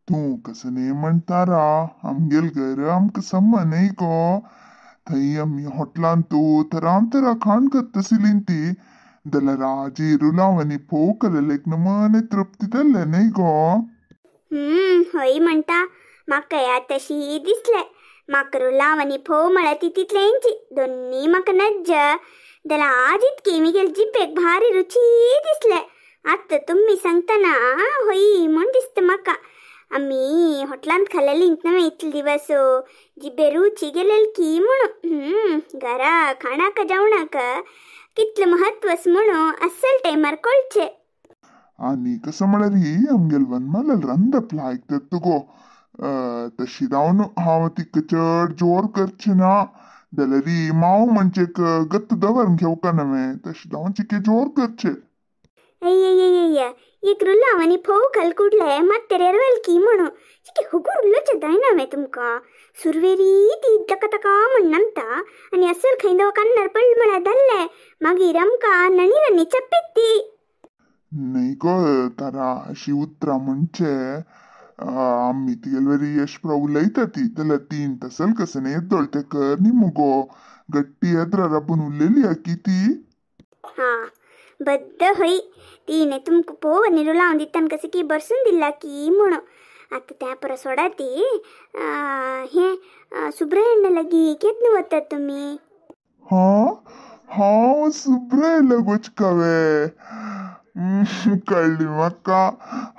तू कसं नाही म्हणतारा आमगेल घर आमक सम नाही गो थंय आमी हॉटलान तू तरा खाण करतसिलीं ती जाल्यार राजी रुलावनी फोव कललेक मने तृप्ती जाल्ले नाही गो. हय म्हणटा म्हाका या तशी दिसले म्हाका रुलाव आनी फोव म्हळ्यार ती तितलेंची दोन्ही म्हाका नज्ज जाल्यार आज इतकी मिगेल जिपेक भारी रुची दिसले. आतां तुमी सांगतना होई म्हण दिसता म्हाका आमी हॉटलांत खाल्लेली नवे इतले दिवस जिबे रुची गेलेल की म्हणून घरा खाणाक जेवणाक कितलें म्हत्वस म्हणून अस्सल टायमार कळचे. आणि कसं म्हळ्यार ही आमगेल वनमालल रंदपला आयकतात तुगो तशी जावन हांव तिका चड जोर करचे ना जाल्यार ही माव म्हणजे गत्त दवरून घेवका नवे तशी जावन चिके जोर करचे. अय्य एक रुलाव आनी फोव खाल कुडले मात तेरेरवेल की म्हणून चिके हुगूर उल्लोचे जायना वे तुमका सुरवेरी ती तका तका म्हण नामता आनी अस्सल खंय कान्नार पडले म्हळ्यार जाल्ले मागीर आमकां नणी रणी चप्पीत ती. नाही गो तारा अशी उतरां म्हणजे आम्ही तिगेलवरी यश उलयता ती जाल्यार तीन तसल कसं येतोळ ते कर न्ही मुगो गट्टी येद्रा राबून उरलेली की ती. हा बद्द हय तिने तुमकां पोव आनी रुलावन दितान कशें की बरसून दिला की म्हणून. आतां त्या परस सोडा ती हे सुब्रयण्ण लागीं केन्ना वतात तुमी. हांव सुब्रय लगोच कवे कळली म्हाका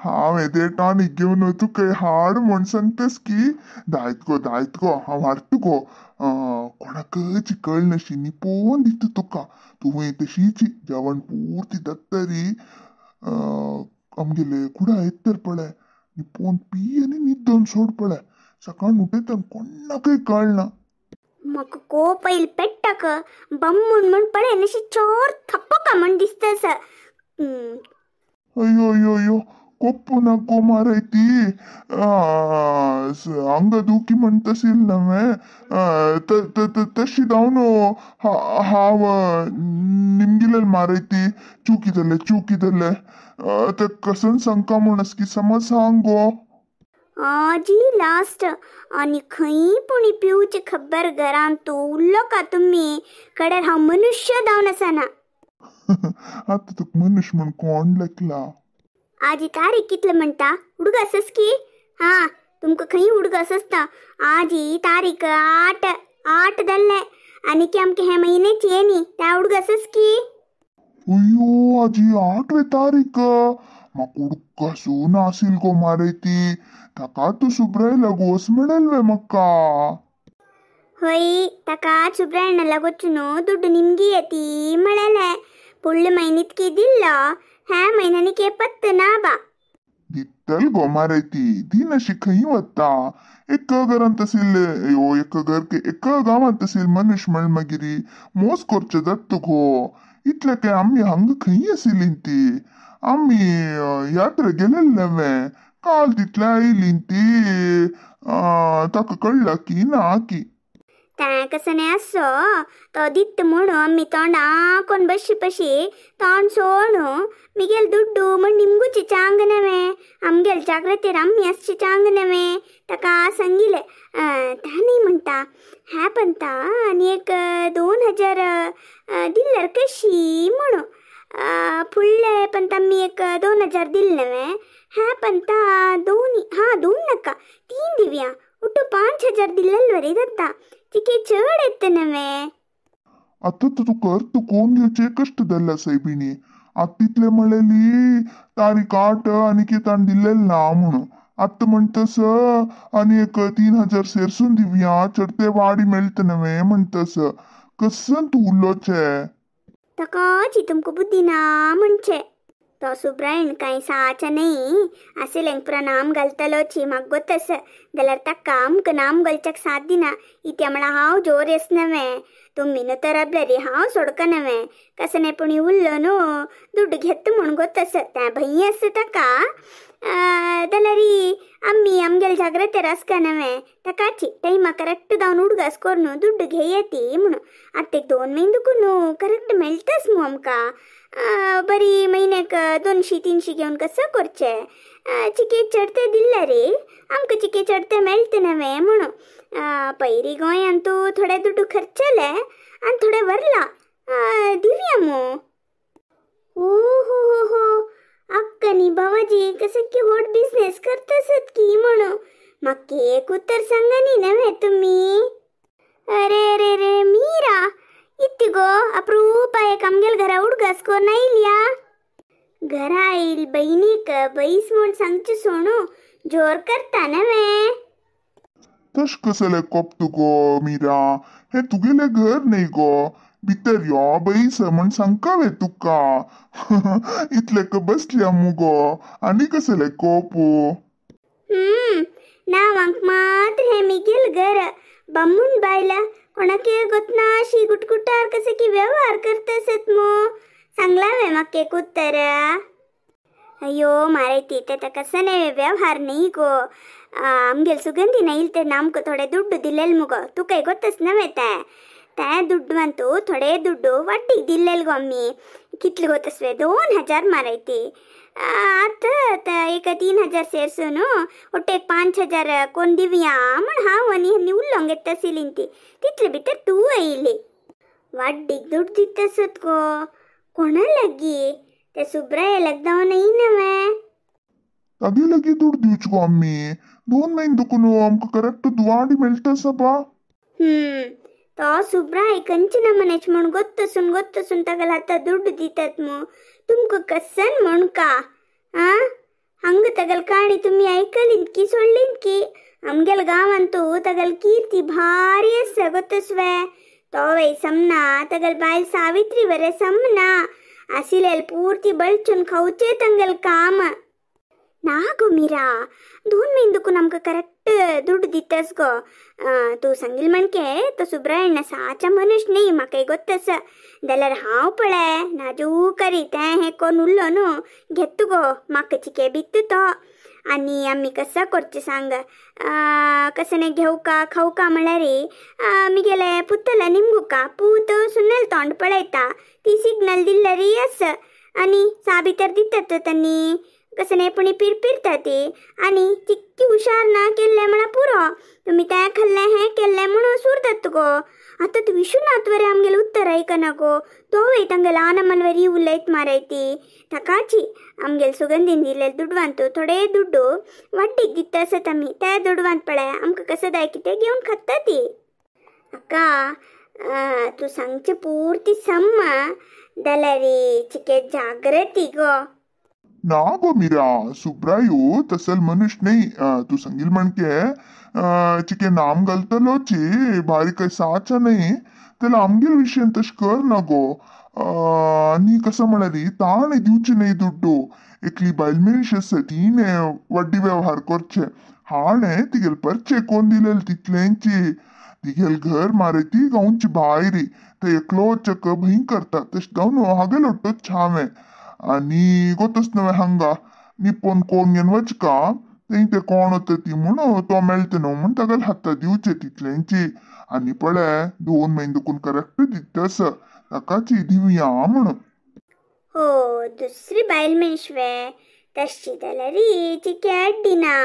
हांव येदे टॉनिक घेवन वचू खंय हाड म्हण सांगतास की दायत गो हांव हाडटा गो कोणाकच कळनाशी न्ही पोवन दिता तुका तुवें तशीच जेवण पुर्ती दत्तरी आमगेले कुडा येत तर पळय पोवन पी आनी न्हिदोवन सोड पळय सकाळ उठयता कोणाकय कळना. म्हाका को पयल पेट्टाक बम्मून म्हण पळय नशी चोर थप्पका म्हण दिसतास. अयो कोप्पू नको माराय ती अंग दुखी म्हणतशील नव्हे तशी जावन हांव निमगिलेल माराय ती चुकी जाले ते कसन सांगका म्हणस की समज सांग गो. आजी लास्ट आनी खंय पुणी पिवचे खबर घरान तू उरलो का तुमी कडेर हांव मनुष्य जावन आसाना. आता तुका मनुष्य म्हण कोण लेखला. आजी तारीख कितले म्हणटा उडग आसस की हा तुमकां खंय उडग आसता आजी तारीख 8 जाल्ले आनी की आमके हे म्हयन्याची येनी त्या उडग आसस की. अयो आजी 8वे तारीख म्हाका उडक आसूं नासिल गो मारे ती ताका तू सुब्रय लगोस म्हणेल वे म्हाका. हय ताका सुब्रयण्ण लागोच्यो न्हू दुड्ड निमगी येती म्हळेले फुडले म्हयन्यात की दिल्लो ह्या म्हयन्यानी के पत्त ना बा. दितल गो मारे ती नशी खंय वता एक घरांत असेल एक घर के एक गावांत असेल मनुष्य म्हण मागिरी मोस करचे जात गो इतले काय आम्ही हांगा खंय आशिल्ली ती आम्ही यात्रा गेलेले नवे काल तितल्या आयली ती ताका कळला की ना की. तें कसं नाही असो तो दित्त म्हणून आमी तोंडा कोण बशी पशी तोंड सोडू मिगेल दुड्डू म्हण निमगूची चांग नवे आमगेल जागृतीर आम्ही असची चांग नवे ताका सांगिले तानी म्हणटा ह्या पंता आनी एक 2000 दिल्यार कशी म्हणू फुडले पंता आमी एक 2000 दिले नवे ह्या पंता दोन नाका 3 दिवया उठू 5000 दिल्लेल बरी जाता तिके चड येते नवे. आता तू कर तू कोण घेवचे कष्ट धरला सायबिणी आता तितले म्हणलेली तारीख 8 आणि की ताण दिलेल ना म्हणून आता म्हणतस आणि एक 3000 सेरसून दिवया चढते वाडी मेळते नवे म्हणतस कसन तू उरलोचे. तकाची तुमको बुद्धी ना म्हणचे तो सुब्रायण कांय साचा नाही आसलेंक प्रणाम घालतलोची म्हाका गोतस जाल्यार ताका आमकां नाम घालच्याक साथ दिना इत्या म्हणा हांव जोर येस नवे तुमी न्हू तर रे हांव सोडका नवे कसं पुणी उरलो न्हू दुड्ड घेत म्हूण गोतस त्या भंय आसा ताका जाल्यार आमी आमगेल जाग्रतेर आसका नवे ताकाची टायमा करेक्ट जावन उडगास कर न्हू दुड्ड घेया ती म्हणून आतां 2 म्हयने दुखू न्हू करेक्ट मेळटास न्हू आमकां बरी म्हयन्याक 200-300 घेवन कसं करचे चिके चढते दिल्ले रे आमकां चिके चढते मेळटा नवे म्हणून पयरी गोंयांतू थोडे दुड्डू खर्चले आनी थोडे व्हरला दिवया मो. ओ हो अक्कनी बाबाजी कसं की व्हड बिझनेस करतासत की म्हणून म्हाका एक उतर सांगानी नवे तुम्ही. अरे रे रे मीरा इत्तिगो अप्रूप एक आमगेल घरा उडगास को नाईल्या घरा येईल बहिणीक बैस म्हूण सांगचे सोणू जोर करता नवे. तश कसले कोपत गो मीरा, हे तुगेले घर नाही गो, भितर यो बैस म्हण सांगकावे तुका. इतले क बसल्या मुगो आनी कसले कोपू. नावांक मात्र हे मिगेल घर बामून बायला कोणाके गोतनाशी गुटगुटार कसे की व्यवहार करतसत मो सांगलावे म्हाका एक उत्तर. अयो मारे ते कसं नाही व्यवहार नाही गो. आमगेल सुगंधी नाही ते नामक थोडे दुड्डू दिलेल मुगो तू काही गोतच नव्हे त्या दुड्डू थोडे दुड्डू वाटीक दिलेल गो आम्ही. कितले गोतसवे 2000 मारायते. आता एक 3000 सेरसून ಒಟ್ಟೆ 5000 कोण दिवया म्हण हांव आनी हन्नी उल्लोंग येता आशिल्लीं ती तितले भितर तू आयली. वाड्डीक दुड्ड दितसत गो कोणा लागी ते सुब्राया लागदाव नाही नवे. तागे लागी दुड्ड दिवच गो आम्ही 2 महिने दुखून आमकां करेक्ट दुवाडी मेळटा सबा. तो सुब्राय कंचना मनेच म्हण गोत्तसून तागल आता दुड्ड दितात मो तुमका कसन म्हण का. हंग तगल काणी तुम्ही ऐकलीत की सोडलीत की आमगेल गावांतू तगल कीर्ती भारी आसा गोतसवे. तो वै समना तगल बायल सावित्री वरे समना आशिलेल पूर्ती बळचून खाऊचे तंगल काम ना गो मीरा. 2 महिने दुखून आमकां करेक्ट दुड्ड दितस गो. तू सांगिल म्हणके तो सुब्रायण साचा मनुष्य नाही म्हाकाय गोतस जाल्यार हांव पळय नाजू करी तें हे कोण उरलो न्हू घेत गो म्हाका चिके बित्त तो. आनी आमी कसा करचे सांग कसने घेऊ का खाऊ का म्हळ्यार मी गेले पुत्तला निमगू का पूत सुनेल तोंड पळयता ती सिग्नल दिल्लरी आस आनी साबितर दितात त्यांनी कसने पुणी पिरपिरता ती आनी तितकी हुशार ना केल्ले म्हणा पुरो तुम्ही त्या खाल्ले हे केल्ले म्हणून सुरतात गो. आता तू विश्वनाथ वरे आमगेल उत्तर ऐकना गो तो वय तांगेल आनमलवरी उलयत मारायती ताकाची आमगेल सुगंधीन दिलेल दुडवांतू थोडे दुड्डू वाड्डीक दिता आसत आमी त्या दुडवांत पळय आमकां कसं जाय कितें घेवन खाता ती. अक्का तू सांगचे पुर्ती सम्मा जाल्यार चिके जागृती गो. ना गो मीरा सुब्रायू तसल मनुष्य नाही. तू सांगिल म्हणके चिके नाम घालतलोची भारी काही साचा नाही त्याला आमगेल विषय तश कर ना गो. आनी कसं म्हणाली ताणे दिवचे नाही दुड्डू एकली बायल मनीस आसा तिने वड्डी व्यवहार करचे हाणे तिगेल परचे कोण दिलेल तितल्यांची तिगेल घर मारे ती गावची भायरी ते एकलो चक भयं करता तश जावन हागेल ओट्टो छावे आनी गोतच नवे हंगा निपोन कोण घेवन वचका ते कोण होतं ती म्हणून तो मेळते न्हू म्हण तागेल हाता दिवचे तितल्यांची आनी पळय 2 महिने दुखून करेक्ट दितस ताकाची दिवया म्हणून. हो दुसरी बायल मेळशवे तशी जाल्यार चिके अड्डिना.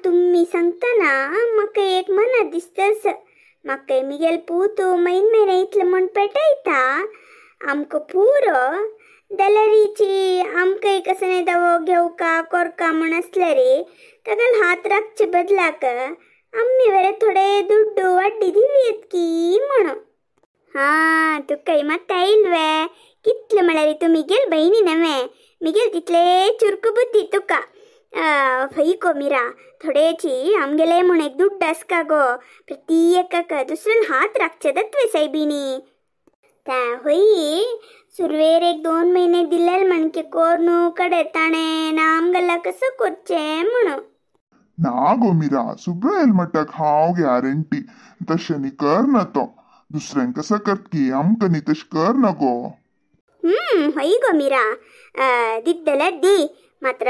तुम्ही सांगतना म्हाका एक मनात दिसतस म्हाका मिगेल पूत महिने इतलें म्हण पेटयता आमकां पुरो जाल्यार आमकां कसने दवो घेऊ का कोरका म्हण आसल्यार तागेल हात राखचे बदलाक आम्ही वरे थोडे दुड्डू वाड्डी दिलीत की म्हणून. तुका मात आयलवे कितले म्हळ्यार तू मिगेल बहिणी नवे मिगेल तितले चुरक बुद्धी तुका. फैको मीरा थोडेची आमगेले म्हण एक दुड्ड आसका गो प्रत्येकाक दुसऱ्यान हात राखचे दत्वे सायबिणी त्या होई सुरवेर एक 2 महिने दिलेल म्हणके कोरनू कडे ताणे नाम गल्ला कसं करचे म्हणून. ना गो मीरा सुब्रायल मटाक हांव गॅरंटी तशें कर ना तो दुसऱ्यांक कसं करत की आमकां न्ही तश कर ना गो. होई गो मीरा दिद्दले दी मात्र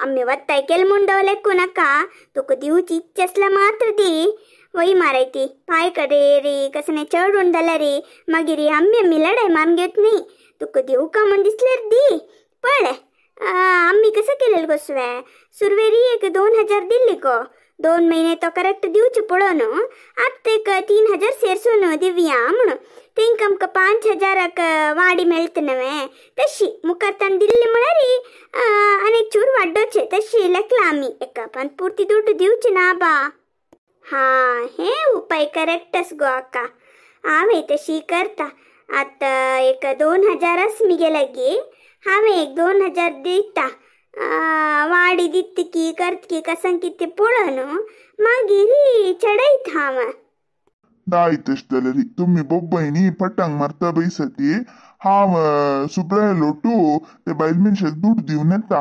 आम्ही वत्ताय केल म्हूण डवलेकू नाका तुका दिवची इच्छा असल्या मात्र दी. वही मारायती पाय कडे रे कसने चढून जाल्यार रे मागीर आम्ही लढाई मारून घेत नाही तुका देऊ का म्हण दिसल्यार दी पळय आम्ही कसं केलेलं गोसवे सुरवेरी एक 2,000 दिली गो 2 महिने तो करेक्ट दिवचे पडो न्हू आता एक 3,000 सेरसून दिवया म्हणून तेंक आमकां 5,000 वाडी मेळटा नवे तशी मुखार ताण दिल्ली म्हळ्यार आनी चूर वाडोचे तशी लेखला आमी एका पण पुरती दुड्ड दिवचे ना बा हा हे उपाय करेक्टच गो अक्का हांवें तशी करता आता एक 2,000 मी गेला गी हांवें एक 2,000 दिता वाडी दित की करत की कसां कितें पळोवन मागीर चडयत हांव दाय तश जाल्यार तुम्ही बोब्बयनी पट्टांग मारता बैसती हांव सुप्राय लोटू ते बायल मनशाक दूड दिवन येता